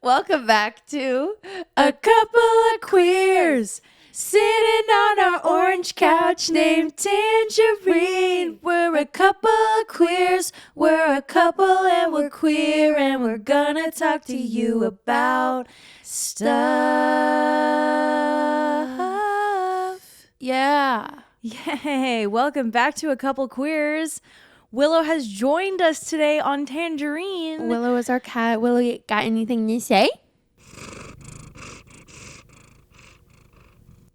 Welcome back to A Couple of Queers, sitting on our orange couch named Tangerine. We're a couple of queers, we're a couple and we're queer, and we're gonna talk to you about stuff. Yeah. Yay, welcome back to A Couple Queers. Willow has joined us today on Tangerine. Willow is our cat. Willow, you got anything to say?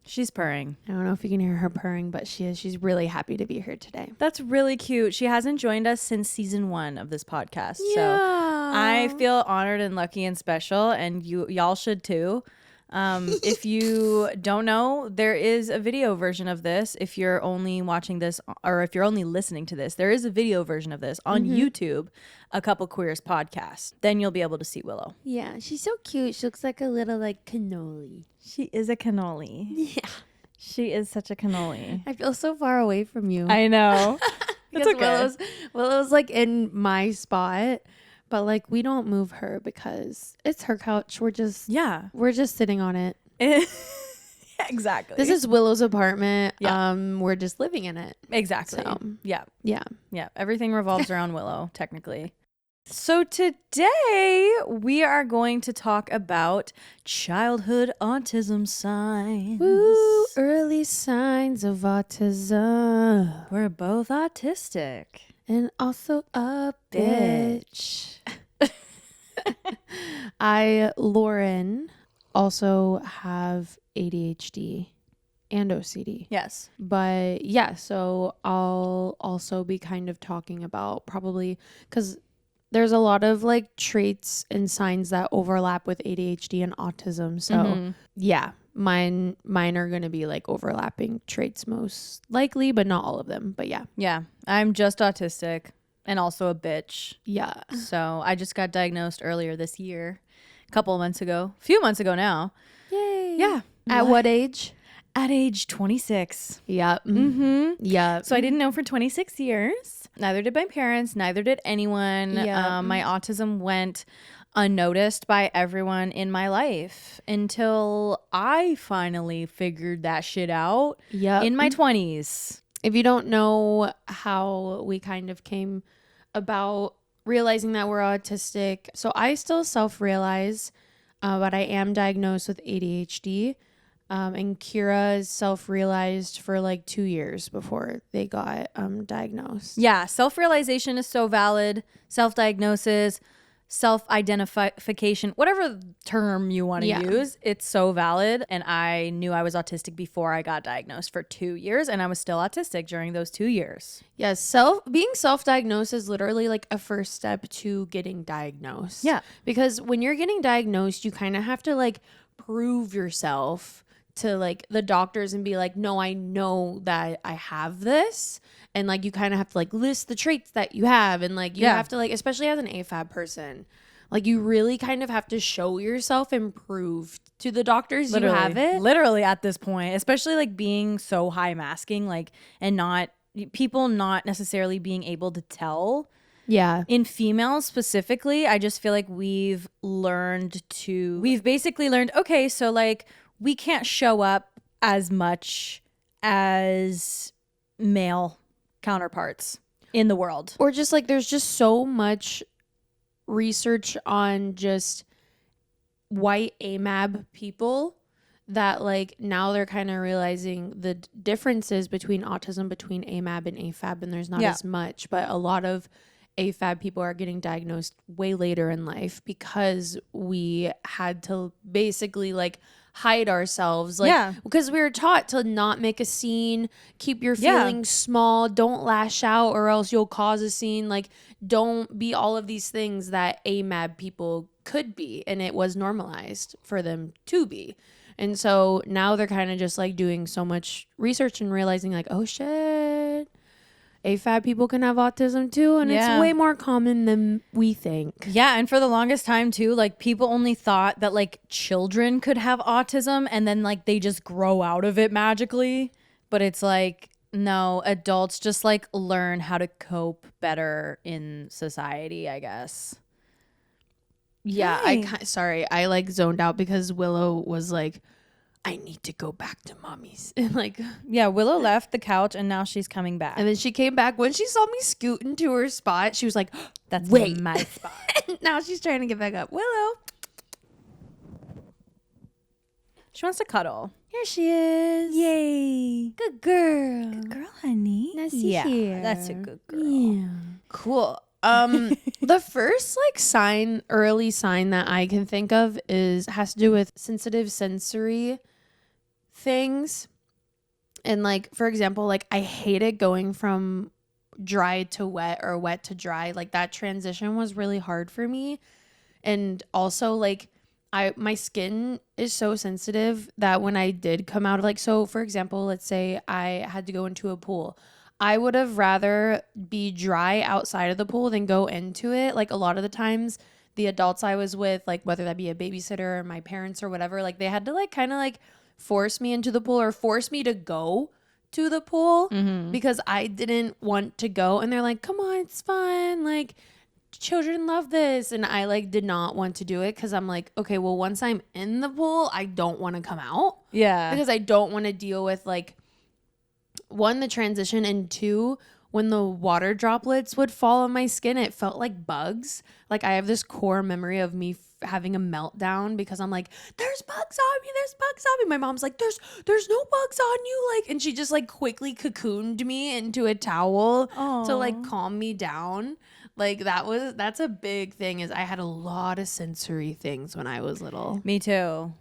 She's purring. I don't know if you can hear her purring, but she is. She's really happy to be here today. That's really cute. She hasn't joined us since season 1 of this podcast. Yeah. So I feel honored and lucky and special, and y'all should too. If you don't know, there is a video version of this. If you're only watching this, or if you're only listening to this, there is a video version of this on YouTube, A Couple Queers podcast. Then you'll be able to see Willow. Yeah, she's so cute. She looks like a little cannoli. She is a cannoli. Yeah. She is such a cannoli. I feel so far away from you. I know. Because It's okay. Willow's in my spot, but we don't move her because it's her couch. We're just sitting on it. Exactly. This is Willow's apartment. Yeah. We're just living in it. Exactly. So, Yeah. yeah. Everything revolves around Willow, technically. So today we are going to talk about childhood autism signs. Woo, early signs of autism. We're both autistic. And also a bitch. Lauren, also have ADHD and OCD. Yes. But yeah, so I'll also be kind of talking about probably because there's a lot of traits and signs that overlap with ADHD and autism. So yeah, mine are going to be overlapping traits most likely, but not all of them. But yeah. Yeah. I'm just autistic and also a bitch. Yeah. So I just got diagnosed earlier this year, a few months ago now. Yay. Yeah. At what age? At age 26. Yep. Mm-hmm. Yeah. So I didn't know for 26 years. Neither did my parents. Neither did anyone. Yeah. My autism went unnoticed by everyone in my life until I finally figured that shit out in my 20s. If you don't know how we kind of came about realizing that we're autistic, so I still self-realize, but I am diagnosed with ADHD. And KEARA is self-realized for 2 years before they got diagnosed. Yeah, self-realization is so valid. Self-diagnosis, self-identification, whatever term you want to use, it's so valid. And I knew I was autistic before I got diagnosed for 2 years, and I was still autistic during those 2 years. Yes, being self-diagnosed is literally a first step to getting diagnosed. Yeah. Because when you're getting diagnosed, you kind of have to prove yourself to the doctors and be no, I know that I have this. And you kind of have to list the traits that you have. And you have to especially as an AFAB person, you really kind of have to show yourself and prove to the doctors you have it. Literally at this point, especially being so high masking, and not people not necessarily being able to tell. Yeah. In females specifically, I just feel we've basically learned, okay, so we can't show up as much as male counterparts in the world. Or just there's just so much research on just white AMAB people that now they're kind of realizing the differences between autism between AMAB and AFAB, and there's not as much, but a lot of AFAB people are getting diagnosed way later in life because we had to basically hide ourselves because we were taught to not make a scene, keep your feelings small, don't lash out or else you'll cause a scene, don't be all of these things that AMAB people could be, and it was normalized for them to be. And so now they're kind of just doing so much research and realizing oh shit, AFAB people can have autism too, and it's way more common than we think. Yeah, and for the longest time too, people only thought that children could have autism, and then they just grow out of it magically. But it's no, adults just learn how to cope better in society, I guess. Yeah, Hi. sorry, I like zoned out because Willow was like, I need to go back to mommy's. And like, Yeah, Willow left the couch and now she's coming back. and then she came back. When she saw me scoot into her spot, she was like, That's wait. my spot. Now she's trying to get back up. Willow. She wants to cuddle. Here she is. Yay. Good girl. Good girl, honey. Nice to yeah, hear. that's a good girl. Yeah. Cool. The first like early sign that I can think of has to do with sensitive sensory things. And like, for example, like I hated going from dry to wet or wet to dry. Like that transition was really hard for me. And also like my skin is so sensitive that when I did come out of like, so for example, let's say I had to go into a pool. I would have rather be dry outside of the pool than go into it. Like a lot of the times the adults I was with, like whether that be a babysitter or my parents or whatever, like they had to like kind of like force me into the pool or force me to go to the pool because I didn't want to go. And they're like, come on, it's fun. Like children love this. And I like did not want to do it because I'm like, okay, well, once I'm in the pool, I don't want to come out. Yeah. Because I don't want to deal with like, one, the transition, and two, when the water droplets would fall on my skin, it felt like bugs. Like I have this core memory of me having a meltdown because I'm like, there's bugs on me, there's bugs on me. My mom's like, there's no bugs on you, like, and she just like quickly cocooned me into a towel to like calm me down. Like that's a big thing, is I had a lot of sensory things when I was little. Me too.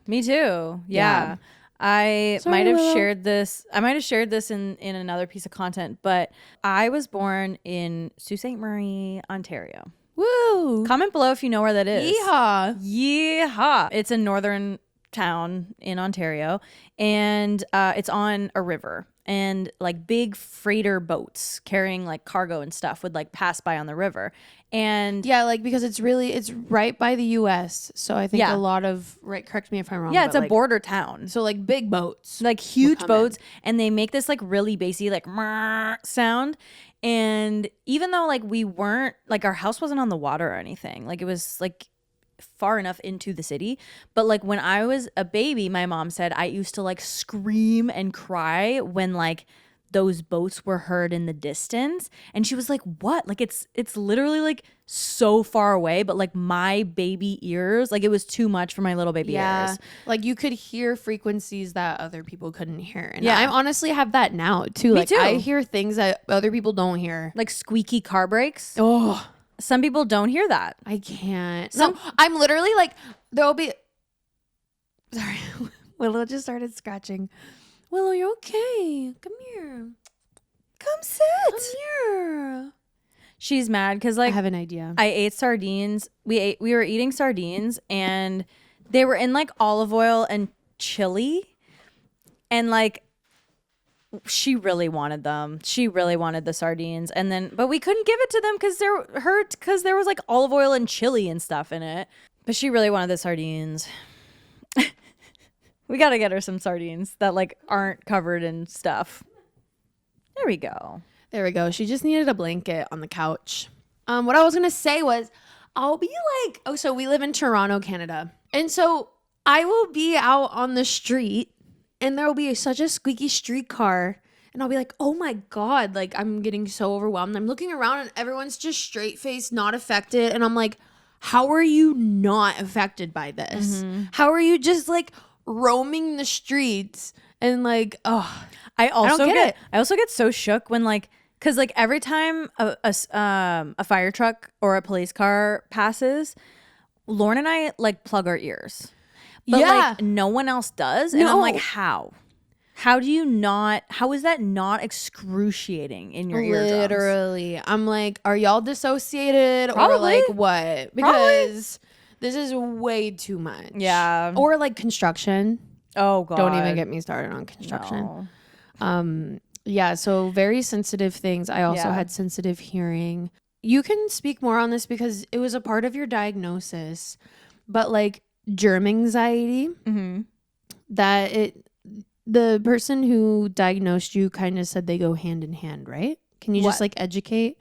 Yeah. I might have shared this in another piece of content, but I was born in Sault Ste. Marie, Ontario. Woo! Comment below if you know where that is. Yeehaw! Yeehaw! It's a northern town in Ontario, and it's on a river, and like big freighter boats carrying like cargo and stuff would like pass by on the river. And yeah, like because it's right by the US, so I think a lot of, right, correct me if I'm wrong, yeah, it's a like, border town, so like big boats, like huge boats, and they make this like really bassy like sound. And even though like we weren't like, our house wasn't on the water or anything, like it was like far enough into the city, but like when I was a baby, my mom said I used to like scream and cry when like those boats were heard in the distance. And she was like, what? Like it's literally like so far away, but like my baby ears, like it was too much for my little baby ears. Like you could hear frequencies that other people couldn't hear. And I honestly have that now too. Like too. I hear things that other people don't hear, Like squeaky car brakes. Oh, Some people don't hear that. I can't. No, I'm literally like, there'll be, sorry, Willow just started scratching. Willow, you're okay. Come here. Come sit. Come here. She's mad because like I have an idea. I ate sardines. We were eating sardines and they were in like olive oil and chili, and like she really wanted them. She really wanted the sardines, and then but we couldn't give it to them because there was like olive oil and chili and stuff in it. But she really wanted the sardines. We gotta get her some sardines that like aren't covered in stuff. There we go. There we go. She just needed a blanket on the couch. What I was gonna say was, I'll be like, oh, so we live in Toronto, Canada, and so I will be out on the street, and there will be such a squeaky streetcar, and I'll be like, oh my god, like I'm getting so overwhelmed. I'm looking around, and everyone's just straight faced, not affected, and I'm like, how are you not affected by this? Mm-hmm. How are you just like roaming the streets and like, oh, I also get it. I also get so shook when like, because like every time a fire truck or a police car passes, Lauren and I like plug our ears, but like no one else does, and I'm like, how do you not? How is that not excruciating in your eardrums? Literally, I'm like, are y'all dissociated Probably. or like what? Because this is way too much. Yeah. Or like construction. Oh god, don't even get me started on construction. No. Yeah, so very sensitive things. I also had sensitive hearing. You can speak more on this because it was a part of your diagnosis, but like germ anxiety, the person who diagnosed you kind of said they go hand in hand, right? Can you just like educate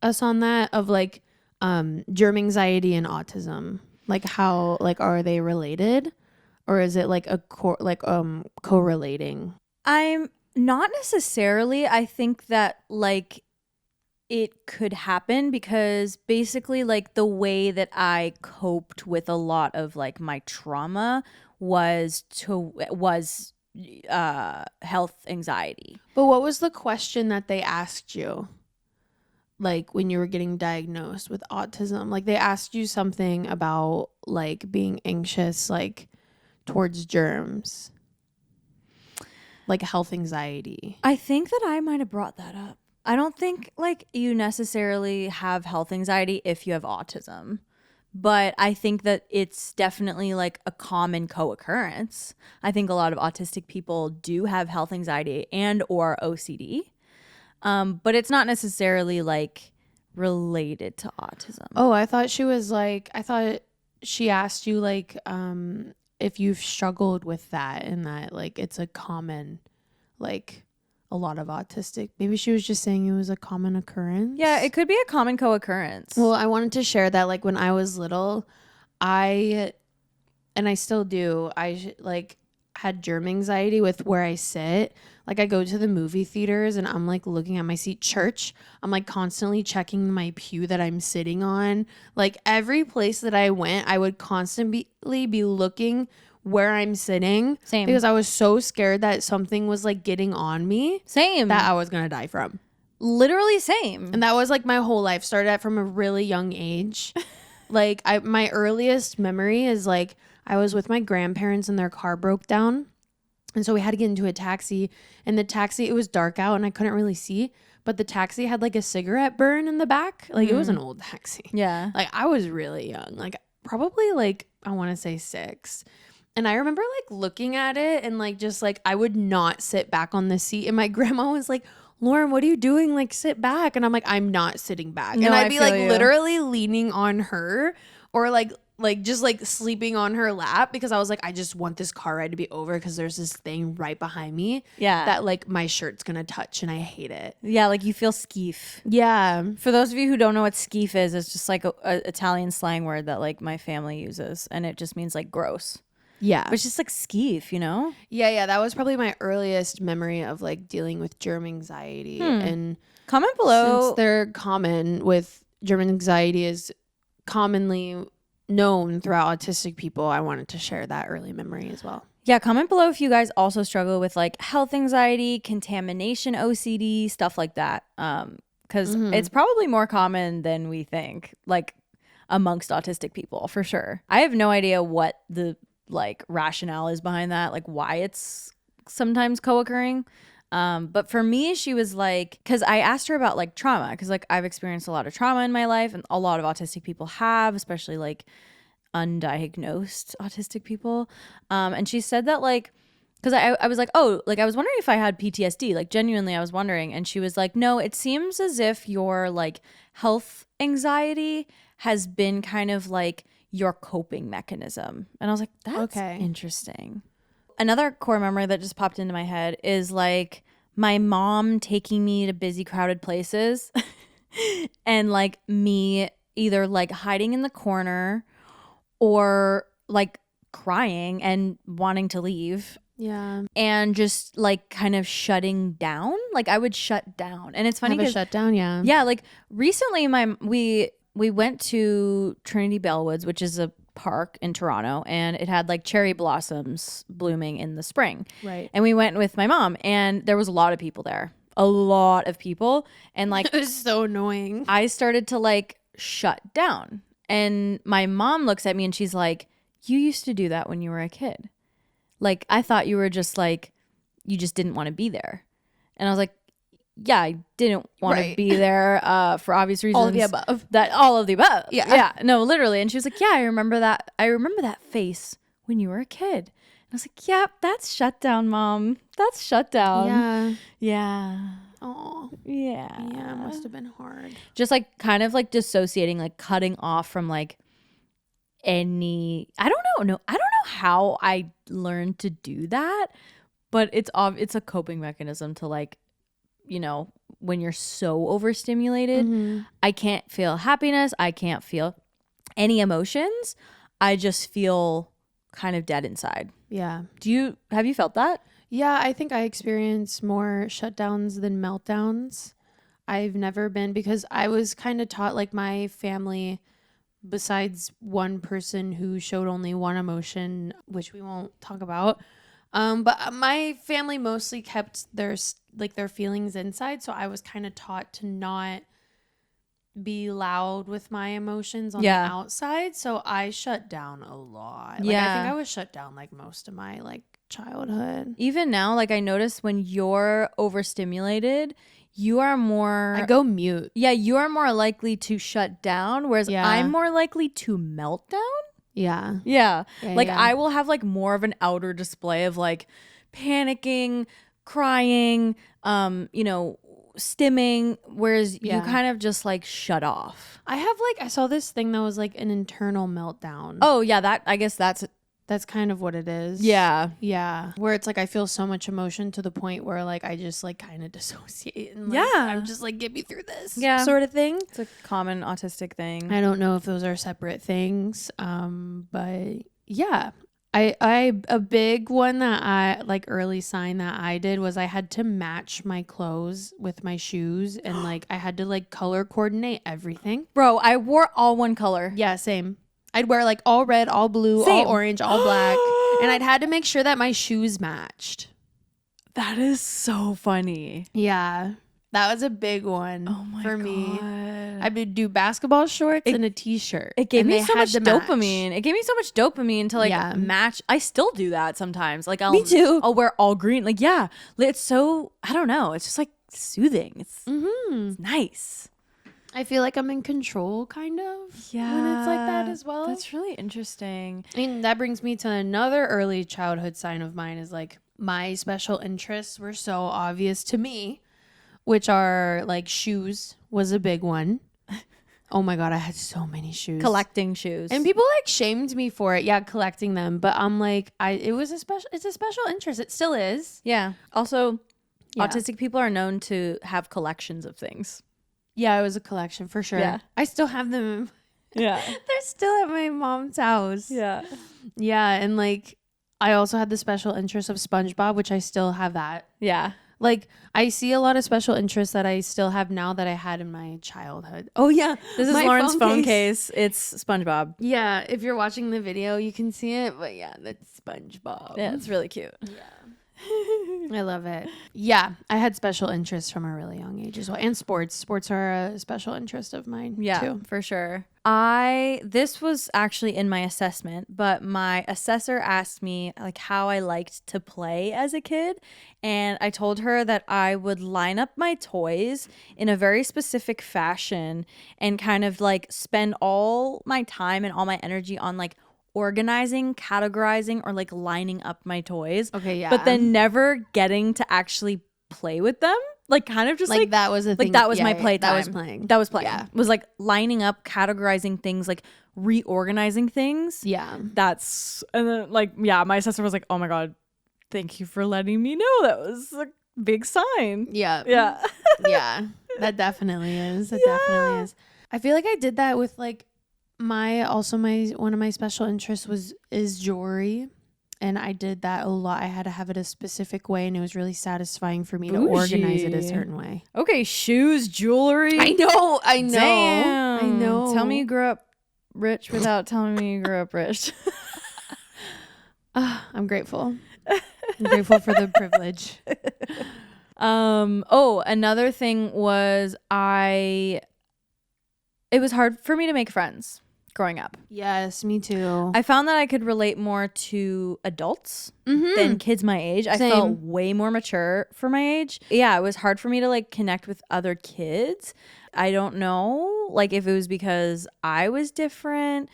us on that, of like germ anxiety and autism? Like how, like, are they related, or is it like correlating? I'm not necessarily. I think that like it could happen because basically like the way that I coped with a lot of like my trauma was health anxiety. But what was the question that they asked you? Like when you were getting diagnosed with autism, like they asked you something about like being anxious, like towards germs, like health anxiety. I think that I might have brought that up. I don't think like you necessarily have health anxiety if you have autism, but I think that it's definitely like a common co-occurrence. I think a lot of autistic people do have health anxiety and or OCD, but it's not necessarily like related to autism. Oh, I thought she asked you like if you've struggled with that, and that like it's a common, like a lot of autistic. Maybe she was just saying it was a common occurrence. Yeah, it could be a common co-occurrence. Well, I wanted to share that like when I was little, I still do, like had germ anxiety with where I sit. Like I go to the movie theaters and I'm like looking at my seat. Church, I'm like constantly checking my pew that I'm sitting on. Like every place that I went, I would constantly be looking where I'm sitting. Same. Because I was so scared that something was like getting on me. Same. That I was going to die from. Literally same. And that was like my whole life. Started at from a really young age. Like my earliest memory is like I was with my grandparents and their car broke down. And so we had to get into a taxi, and the taxi, it was dark out and I couldn't really see, but the taxi had like a cigarette burn in the back. Like it was an old taxi. Yeah. Like I was really young, like probably like, I want to say 6. And I remember like looking at it and like, just like, I would not sit back on the seat. And my grandma was like, Lauren, what are you doing? Like sit back. And I'm like, I'm not sitting back. No, and I'd I be feel like you. literally leaning on her, or like just like sleeping on her lap, because I was like, I just want this car ride to be over because there's this thing right behind me that like my shirt's gonna touch and I hate it. Yeah, like you feel skeef. Yeah. For those of you who don't know what skeef is, it's just like a Italian slang word that like my family uses, and it just means like gross. Yeah. But it's just like skeef, you know? Yeah. That was probably my earliest memory of like dealing with germ anxiety. And comment below. Since they're common with germ anxiety is commonly known throughout autistic people, I wanted to share that early memory as well. Yeah, comment below if you guys also struggle with like health anxiety, contamination, OCD, stuff like that. Because it's probably more common than we think, like amongst autistic people, for sure. I have no idea what the like rationale is behind that, like why it's sometimes co-occurring. But for me, she was like, because I asked her about like trauma, because like I've experienced a lot of trauma in my life, and a lot of autistic people have, especially like undiagnosed autistic people. And she said that like, because I was like, oh, like I was wondering if I had PTSD, like genuinely I was wondering. And she was like, no, it seems as if your like health anxiety has been kind of like your coping mechanism. And I was like, that's interesting. Another core memory that just popped into my head is like my mom taking me to busy, crowded places and like me either like hiding in the corner or like crying and wanting to leave. Yeah. And just like kind of shutting down. Like I would shut down. And it's funny because shut down. Yeah. Yeah. Like recently we went to Trinity Bellwoods, which is a park in Toronto, and it had like cherry blossoms blooming in the spring. Right. And we went with my mom, and there was a lot of people there. A lot of people. And like it was so annoying. I started to like shut down. And my mom looks at me and she's like, you used to do that when you were a kid. Like I thought you were just like, you just didn't want to be there. And I was like, yeah, I didn't want to be there for obvious reasons. All of the above. All of the above. Yeah. Yeah. No, literally. And she was like, yeah, I remember that. I remember that face when you were a kid. And I was like, yeah, that's shutdown, Mom. That's shutdown. Yeah. Yeah. Oh. Yeah. Yeah, it must have been hard. Just like kind of like dissociating, like cutting off from like any, I don't know how I learned to do that, but it's a coping mechanism to like, you know, when you're so overstimulated, I can't feel happiness, I can't feel any emotions. I just feel kind of dead inside. Yeah. Have you felt that? Yeah, I think I experience more shutdowns than meltdowns. I've never been, because I was kind of taught, like, my family, besides one person who showed only one emotion, which we won't talk about, but my family mostly kept their feelings inside, so I was kind of taught to not be loud with my emotions on the outside, so I shut down a lot. Like, I think I was shut down like most of my like childhood. Even now, like I notice when you're overstimulated, you are more I go mute. Yeah, you are more likely to shut down, whereas I'm more likely to melt down. Yeah. Like I will have like more of an outer display of like panicking, crying, stimming, whereas you kind of just like shut off. I saw this thing that was like an internal meltdown. Oh yeah, I guess that's kind of what it is. Yeah. Where it's like I feel so much emotion to the point where like I just like kind of dissociate and like I'm just like, get me through this sort of thing. It's a common autistic thing. I don't know if those are separate things. But yeah. I a big one that I like, early sign that I did was I had to match my clothes with my shoes, and like I had to like color coordinate everything. Bro, I wore all one color. Yeah, same. I'd wear like all red, all blue, all orange, all black, and I'd had to make sure that my shoes matched. That is so funny. Yeah. That was a big one for me. I would do basketball shorts and a t-shirt. It gave me so much dopamine. It gave me so much dopamine to like match. I still do that sometimes. Like me too. I'll wear all green. Like, yeah, it's so, I don't know. It's just like soothing. It's nice. I feel like I'm in control kind of when it's like that as well. That's really interesting. And that brings me to another early childhood sign of mine, is like my special interests were so obvious to me, which are like shoes was a big one. Oh my God, I had so many shoes. Collecting shoes. And people like shamed me for it. Yeah, collecting them. But I'm like, it's a special interest. It still is. Yeah. Also, autistic people are known to have collections of things. Yeah, it was a collection for sure. Yeah. I still have them. Yeah. They're still at my mom's house. Yeah. Yeah. And like, I also had the special interest of SpongeBob, which I still have that. Yeah. Like, I see a lot of special interests that I still have now that I had in my childhood. Oh, yeah. This is Lauren's phone case. It's SpongeBob. Yeah. If you're watching the video, you can see it. But yeah, that's SpongeBob. Yeah, it's really cute. Yeah. I love it. Yeah. I had special interests from a really young age as well. And sports. Sports are a special interest of mine, too. For sure. This was actually in my assessment, but my assessor asked me like how I liked to play as a kid. And I told her that I would line up my toys in a very specific fashion and kind of like spend all my time and all my energy on like organizing, categorizing, or like lining up my toys. Okay, yeah. But then never getting to actually play with them. Like kind of just like that was a thing. Like that was my playtime. That was playing. That was playing. Yeah. Was like lining up, categorizing things, like reorganizing things. Yeah. And then like, yeah, my assessor was like, oh my God, thank you for letting me know. That was a big sign. Yeah. Yeah. Yeah. That definitely is. Definitely is. I feel like I did that with like my one of my special interests is jewelry. And I did that a lot. I had to have it a specific way, and it was really satisfying for me to organize it a certain way. Okay, shoes, jewelry. I know. Damn. I know. Tell me you grew up rich without telling me you grew up rich. I'm grateful. I'm grateful for the privilege. Another thing was it was hard for me to make friends growing up. Yes, me too. I found that I could relate more to adults than kids my age. I felt way more mature for my age. Yeah, it was hard for me to like connect with other kids. I don't know, like if it was because I was different.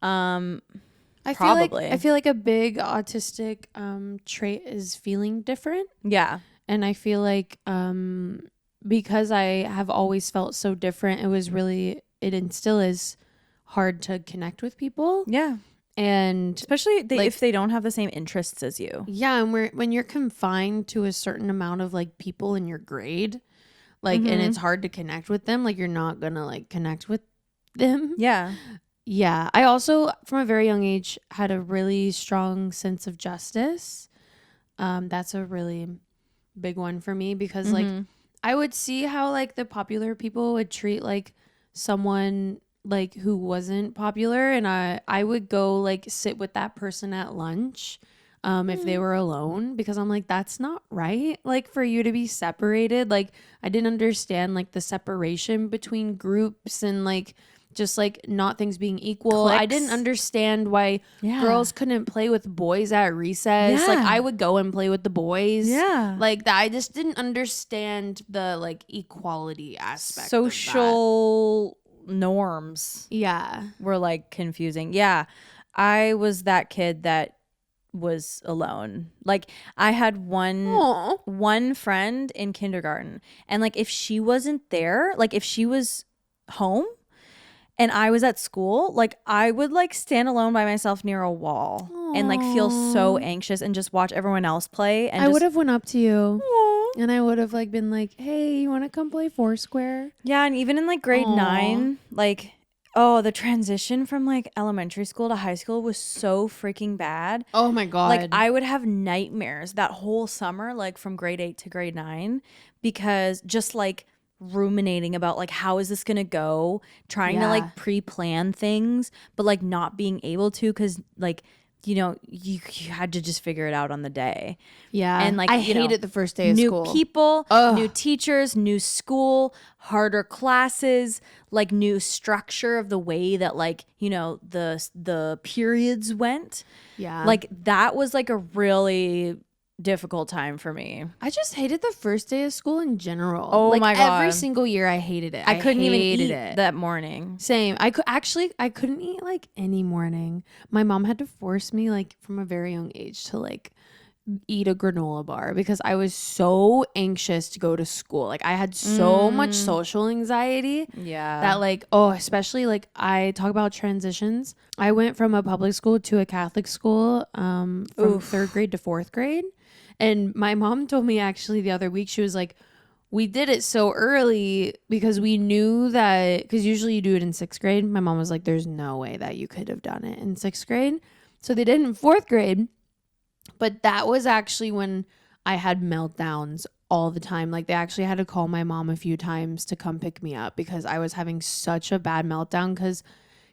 Probably. I feel like a big autistic trait is feeling different. Yeah. And I feel like because I have always felt so different, it still is hard to connect with people. Yeah. And especially if they don't have the same interests as you. Yeah. And when you're confined to a certain amount of like people in your grade, like, and it's hard to connect with them, like you're not gonna like connect with them. Yeah. Yeah. I also, from a very young age, had a really strong sense of justice. That's a really big one for me because, like, I would see how, like, the popular people would treat, like, someone, like, who wasn't popular. And I would go, like, sit with that person at lunch if they were alone, because I'm like, that's not right. Like, for you to be separated. Like, I didn't understand, like, the separation between groups and, like, just like not things being equal. I didn't Cliques. understand why Yeah. girls couldn't play with boys at recess. Yeah. Like, I would go and play with the boys. Yeah. Like that. I just didn't understand the like equality aspect of that. Social norms Yeah. were like confusing. Yeah. I was that kid that was alone. Like I had one friend in kindergarten, and like if she wasn't there, like if she was home and I was at school, like I would like stand alone by myself near a wall and like feel so anxious and just watch everyone else play. And I just, would have went up to you Aw. and I would have like been like, hey, you want to come play Foursquare? Yeah, and even in like grade Aw. 9, like, oh, the transition from like elementary school to high school was so freaking bad. Oh my God. Like I would have nightmares that whole summer, like from grade 8 to grade 9, because just like ruminating about like how is this gonna go, trying to Yeah. like pre-plan things, but like not being able to because like you had to just figure it out on the day. Yeah. And like I you know, hated the first day of new school. people, Ugh. new teachers, new school, harder classes, like new structure of the way that like the periods went. Yeah. Like that was like a really difficult time for me. I just hated the first day of school in general. Oh like, my God. every single year I hated it. I couldn't even hated eat it. that morning. Same. I couldn't eat like any morning. My mom had to force me like from a very young age to like eat a granola bar because I was so anxious to go to school. Like I had so much social anxiety Yeah. that like, especially like I talk about transitions. I went from a public school to a Catholic school from 3rd grade to 4th grade. And my mom told me actually the other week, she was like, we did it so early because we knew that, because usually you do it in 6th grade. My mom was like, there's no way that you could have done it in 6th grade. So they did it in 4th grade. But that was actually when I had meltdowns all the time. Like they actually had to call my mom a few times to come pick me up because I was having such a bad meltdown because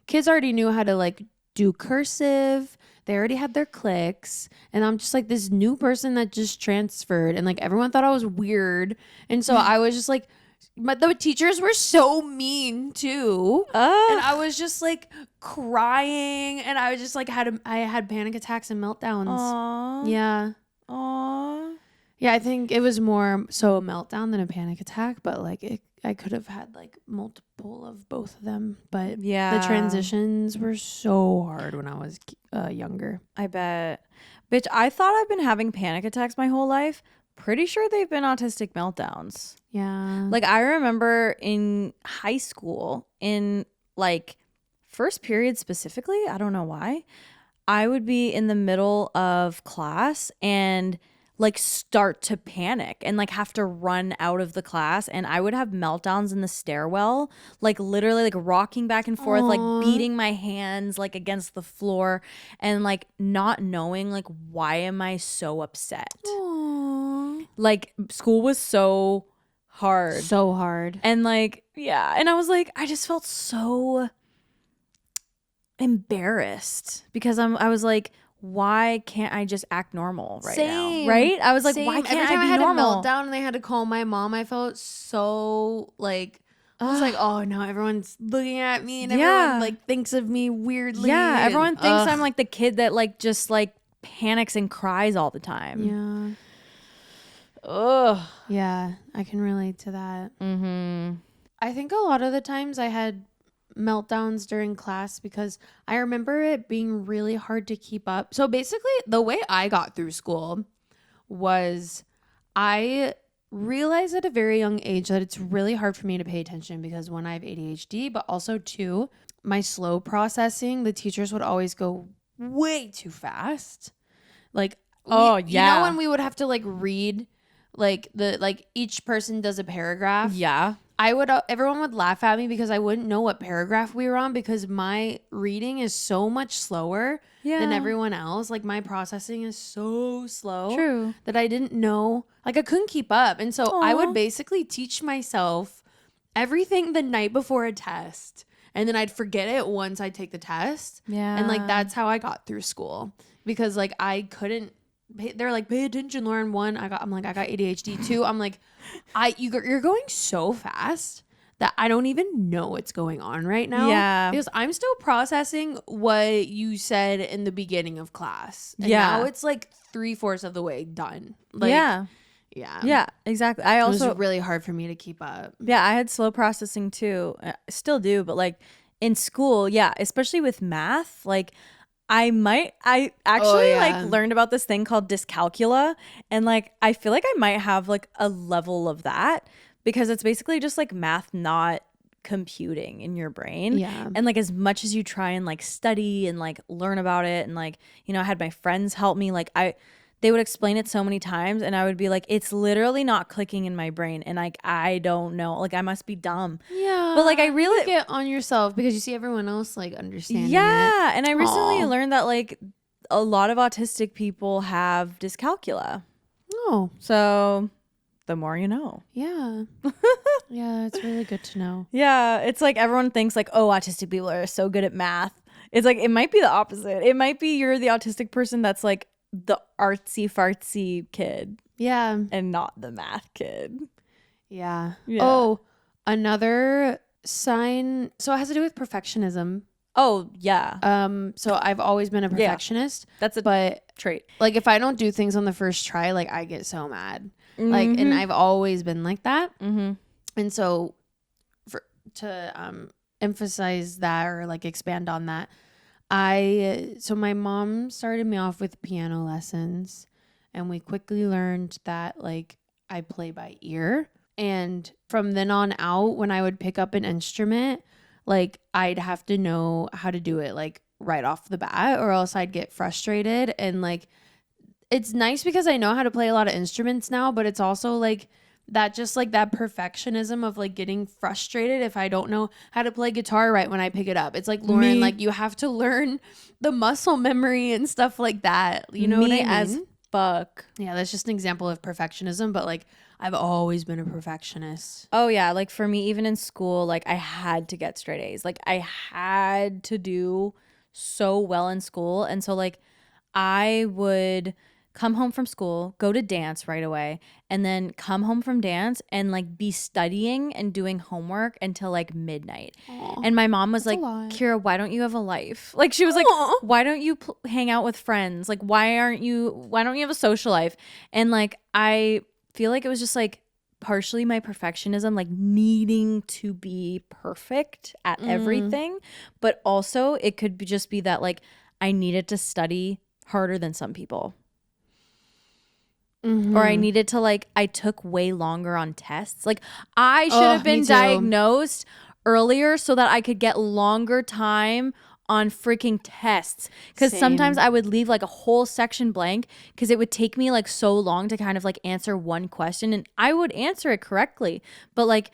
kids already knew how to like do cursive. They already had their cliques. And I'm just like this new person that just transferred. And like everyone thought I was weird. And so I was just like, but the teachers were so mean too. And I was just like crying. And I was just like, I had panic attacks and meltdowns. Aww. Yeah. Aww. Yeah, I think it was more so a meltdown than a panic attack. But like I could have had like multiple of both of them. But Yeah. the transitions were so hard when I was younger. I bet. Bitch, I thought I've been having panic attacks my whole life. Pretty sure they've been autistic meltdowns. Yeah. Like I remember in high school, in like first period specifically, I don't know why, I would be in the middle of class and like start to panic and like have to run out of the class, and I would have meltdowns in the stairwell, like literally like rocking back and forth, like beating my hands like against the floor and like not knowing like why am I so upset. Aww. Like school was so hard. So hard. And like, yeah. And I was like, I just felt so embarrassed because I was like, why can't I just act normal right now? Right? I was like, why can't Every time I be had normal? a meltdown and they had to call my mom, I felt so like, I was like, oh no, everyone's looking at me and everyone like thinks of me weirdly. Yeah, everyone and, thinks I'm like the kid that like just like panics and cries all the time. Yeah. Ugh. Yeah, I can relate to that. Mm-hmm. I think a lot of the times I had meltdowns during class because I remember it being really hard to keep up. So basically, the way I got through school was I realized at a very young age that it's really hard for me to pay attention because one, I have ADHD, but also two, my slow processing, the teachers would always go way too fast. Like, you know when we would have to like read like each person does a paragraph? Yeah. everyone would laugh at me because I wouldn't know what paragraph we were on because my reading is so much slower than everyone else. Like my processing is so slow that I didn't know, like I couldn't keep up. And so I would basically teach myself everything the night before a test. And then I'd forget it once I take the test. Yeah. And like, that's how I got through school because like I couldn't, they're like, pay attention, Lauren. I'm like, I got ADHD too. I'm like, you're going so fast that I don't even know what's going on right now. Yeah. Because I'm still processing what you said in the beginning of class. And now it's like 3/4 of the way done. Like, yeah. Yeah, exactly. It was really hard for me to keep up. Yeah, I had slow processing too. I still do, but like in school, especially with math, like I actually like learned about this thing called dyscalculia, and like I feel like I might have like a level of that because it's basically just like math not computing in your brain. Yeah. And like as much as you try and like study and like learn about it and like, you know, I had my friends help me, like they would explain it so many times and I would be like, it's literally not clicking in my brain. And like, I don't know, like I must be dumb. Yeah. But like, I really get on yourself because you see everyone else like understanding it. And I recently learned that like a lot of autistic people have dyscalculia. Oh. So the more you know. Yeah. Yeah, it's really good to know. Yeah. It's like everyone thinks like, oh, autistic people are so good at math. It's like, it might be the opposite. It might be you're the autistic person that's like the artsy fartsy kid. Yeah. And not the math kid. Yeah. Oh, another sign. So it has to do with perfectionism. Oh, yeah. So I've always been a perfectionist. That's a trait. Like if I don't do things on the first try, like I get so mad. Like, and I've always been like that. And so to emphasize that or like expand on that, so my mom started me off with piano lessons and we quickly learned that like I play by ear. And from then on out, when I would pick up an instrument, like I'd have to know how to do it like right off the bat or else I'd get frustrated. And like, it's nice because I know how to play a lot of instruments now, but it's also like that just like that perfectionism of like getting frustrated if I don't know how to play guitar right when I pick it up. It's like, Lauren, like you have to learn the muscle memory and stuff like that. You know what I mean? As fuck. Yeah, that's just an example of perfectionism, but like I've always been a perfectionist. Oh yeah, like for me, even in school, like I had to get straight A's. Like I had to do so well in school. And so like I would come home from school, go to dance right away, and then come home from dance and like be studying and doing homework until like midnight. Aww, and my mom was like, KEARA, why don't you have a life? Like she was like, why don't you hang out with friends? Like why don't you have a social life? And like I feel like it was just like partially my perfectionism, like needing to be perfect at everything, but also it could just be that like I needed to study harder than some people. Or I needed to like, I took way longer on tests. Like I should have been diagnosed earlier so that I could get longer time on freaking tests. Because sometimes I would leave like a whole section blank because it would take me like so long to kind of like answer one question. And I would answer it correctly. But like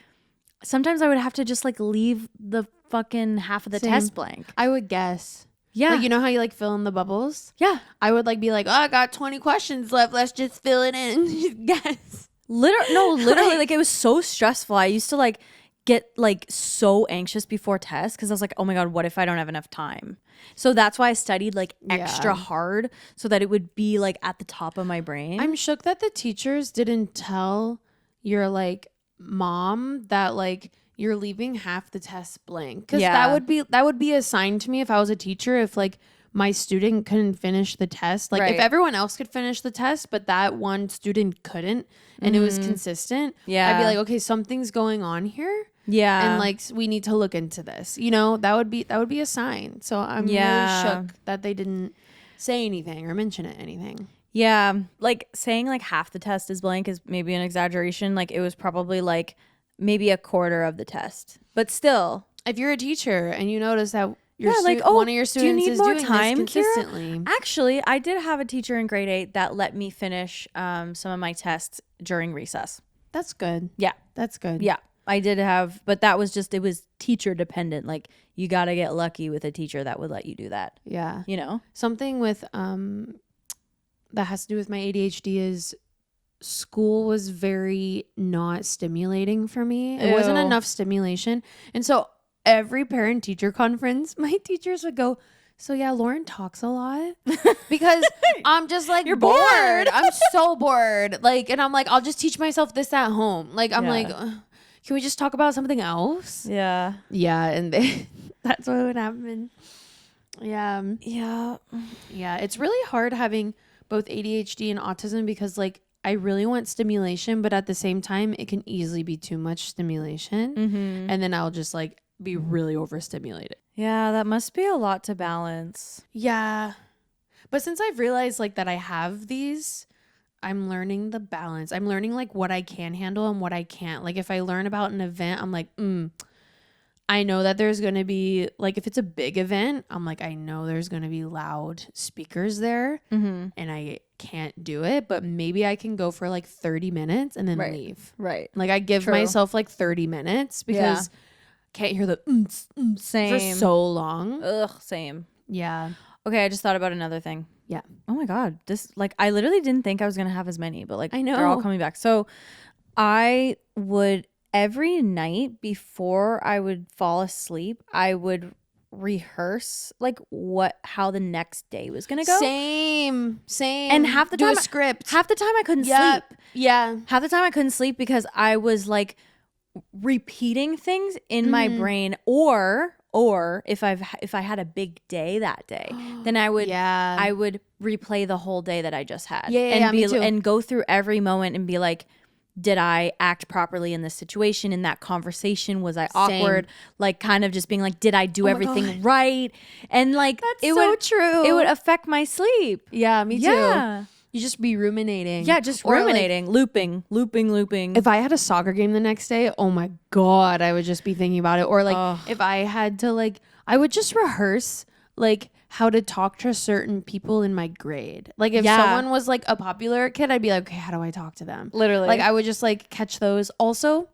sometimes I would have to just like leave the fucking half of the test blank. I would guess. Yeah. Like, you know how you like fill in the bubbles? Yeah. I would like be like, oh, I got 20 questions left. Let's just fill it in. Guess. Literally, like it was so stressful. I used to like get like so anxious before tests because I was like, oh my God, what if I don't have enough time? So that's why I studied like extra hard so that it would be like at the top of my brain. I'm shook that the teachers didn't tell your like mom that like you're leaving half the test blank, because that would be a sign to me if I was a teacher, if like my student couldn't finish the test, like if everyone else could finish the test but that one student couldn't and it was consistent, I'd be like, okay, something's going on here, and like we need to look into this, you know. That would be a sign. So I'm really shook that they didn't say anything or mention anything. Like saying like half the test is blank is maybe an exaggeration. Like it was probably like maybe a quarter of the test, but still, if you're a teacher and you notice that one of your students is doing time, this consistently. KEARA? Actually, I did have a teacher in grade 8 that let me finish some of my tests during recess. That's good. Yeah, that's good. Yeah, I did have, but that was just, it was teacher dependent. Like you got to get lucky with a teacher that would let you do that. Yeah. You know? Something with that has to do with my ADHD is school was very not stimulating for me. It wasn't Ew. enough stimulation. And so every parent teacher conference, my teachers would go, so yeah, Lauren talks a lot because I'm just like, You're bored. I'm so bored. Like, and I'm like, I'll just teach myself this at home. Like, I'm like, can we just talk about something else? Yeah. Yeah. And that's what would happen. Yeah. Yeah. Yeah. It's really hard having both ADHD and autism because like I really want stimulation, but at the same time, it can easily be too much stimulation. Mm-hmm. And then I'll just like be really overstimulated. Yeah, that must be a lot to balance. Yeah. But since I've realized like that I have these, I'm learning the balance. I'm learning like what I can handle and what I can't. Like if I learn about an event, I'm like, I know that there's going to be like, if it's a big event, I'm like, I know there's going to be loud speakers there and I can't do it, but maybe I can go for like 30 minutes and then leave. Right. Like I give myself like 30 minutes because can't hear the Same. for so long. Ugh, same. Yeah. Okay, I just thought about another thing. Yeah. Oh my God. This, like, I literally didn't think I was going to have as many, but like, I know. they're all coming back. So I would, every night before I would fall asleep, I would rehearse like how the next day was going to go. Same. And half the do time, a script. half the time I couldn't sleep. Yeah. Half the time I couldn't sleep because I was like repeating things in my brain, or if I had a big day that day, then I would replay the whole day that I just had. And go through every moment and be like, did I act properly in this situation, in that conversation? Was I awkward? Like kind of just being like, did I do everything right? And like That's true. It would affect my sleep. Yeah, me too. Yeah. You just be ruminating. Yeah, just ruminating, like, looping. If I had a soccer game the next day, oh my God, I would just be thinking about it. Or like if I had to like, I would just rehearse like how to talk to certain people in my grade. Like if someone was like a popular kid, I'd be like, okay, how do I talk to them? Literally. Like I would just like catch those. Also,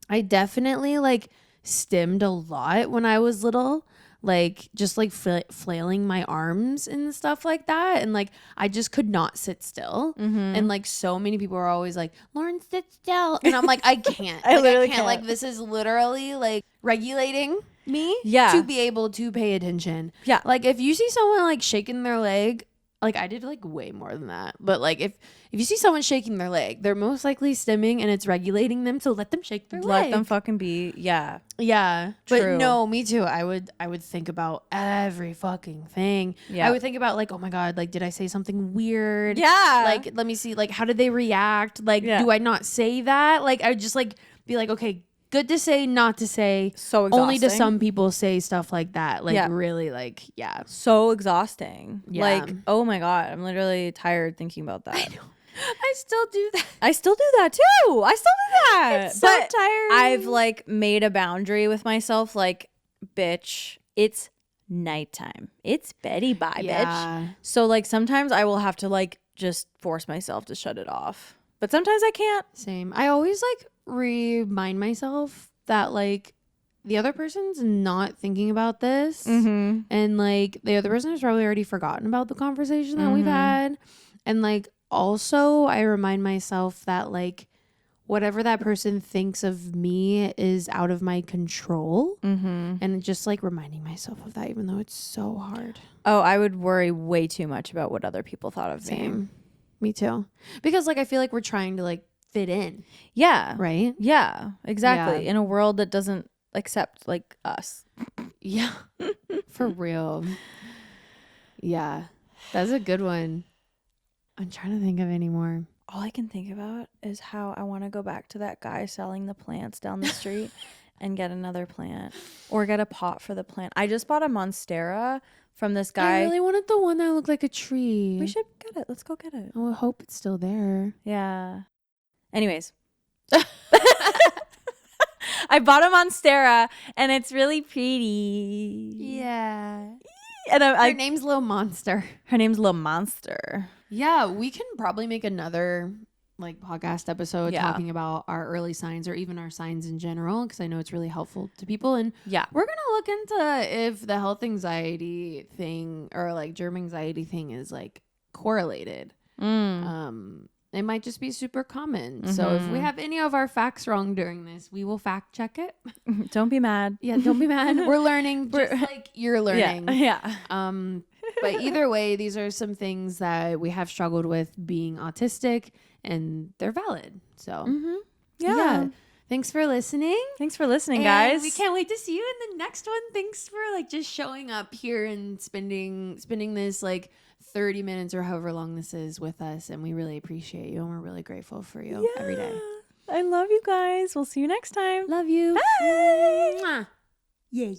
I definitely like stimmed a lot when I was little. Like just like flailing my arms and stuff like that, and like I just could not sit still. And like so many people are always like, Lauren, sit still, and I'm like, I can't. I can't. Like this is literally like regulating me to be able to pay attention. Yeah, like if you see someone like shaking their leg, like I did like way more than that, but like if you see someone shaking their leg, they're most likely stimming and it's regulating them, so let them shake their leg. Let them fucking be. Yeah. Yeah. True. But no, me too. I would think about every fucking thing. Yeah. I would think about like, oh my God, like did I say something weird? Yeah. Like let me see, like how did they react? Like do I not say that? Like I would just like be like, okay, good to say, not to say. So exhausting. Only to some people say stuff like that. Like really like, yeah. So exhausting. Yeah. Like, oh my God, I'm literally tired thinking about that. I know. I still do that. I still do that too. I still do that. It's so tiring. I've like made a boundary with myself. Like, bitch, it's nighttime. It's Betty bye, bitch. So like sometimes I will have to like just force myself to shut it off. But sometimes I can't. Same. I always like remind myself that like the other person's not thinking about this. And like the other person has probably already forgotten about the conversation that we've had. And like also I remind myself that like whatever that person thinks of me is out of my control. And just like reminding myself of that, even though it's so hard. Oh, I would worry way too much about what other people thought of me. Me too. Because like I feel like we're trying to like fit in. Yeah. Right? Yeah, exactly. Yeah. In a world that doesn't accept like us. Yeah. For real. Yeah. That's a good one. I'm trying to think of any more. All I can think about is how I want to go back to that guy selling the plants down the street and get another plant or get a pot for the plant. I just bought a Monstera from this guy. I really wanted the one that looked like a tree. We should get it. Let's go get it. Oh, I hope it's still there. Yeah. Anyways. I bought a Monstera and it's really pretty. Yeah. And her name's Little Monster. Her name's Little Monster. Yeah, we can probably make another like podcast episode talking about our early signs or even our signs in general, because I know it's really helpful to people. And we're gonna look into if the health anxiety thing or like germ anxiety thing is like correlated. It might just be super common. So if we have any of our facts wrong during this, we will fact check it. Don't be mad. Yeah, don't be mad. We're learning just like you're learning. Yeah. But either way, these are some things that we have struggled with being autistic, and they're valid. So yeah. Thanks for listening. Thanks for listening, guys. We can't wait to see you in the next one. Thanks for like just showing up here and spending this like 30 minutes or however long this is with us. And we really appreciate you. And we're really grateful for you every day. I love you guys. We'll see you next time. Love you. Bye. Mwah. Yay.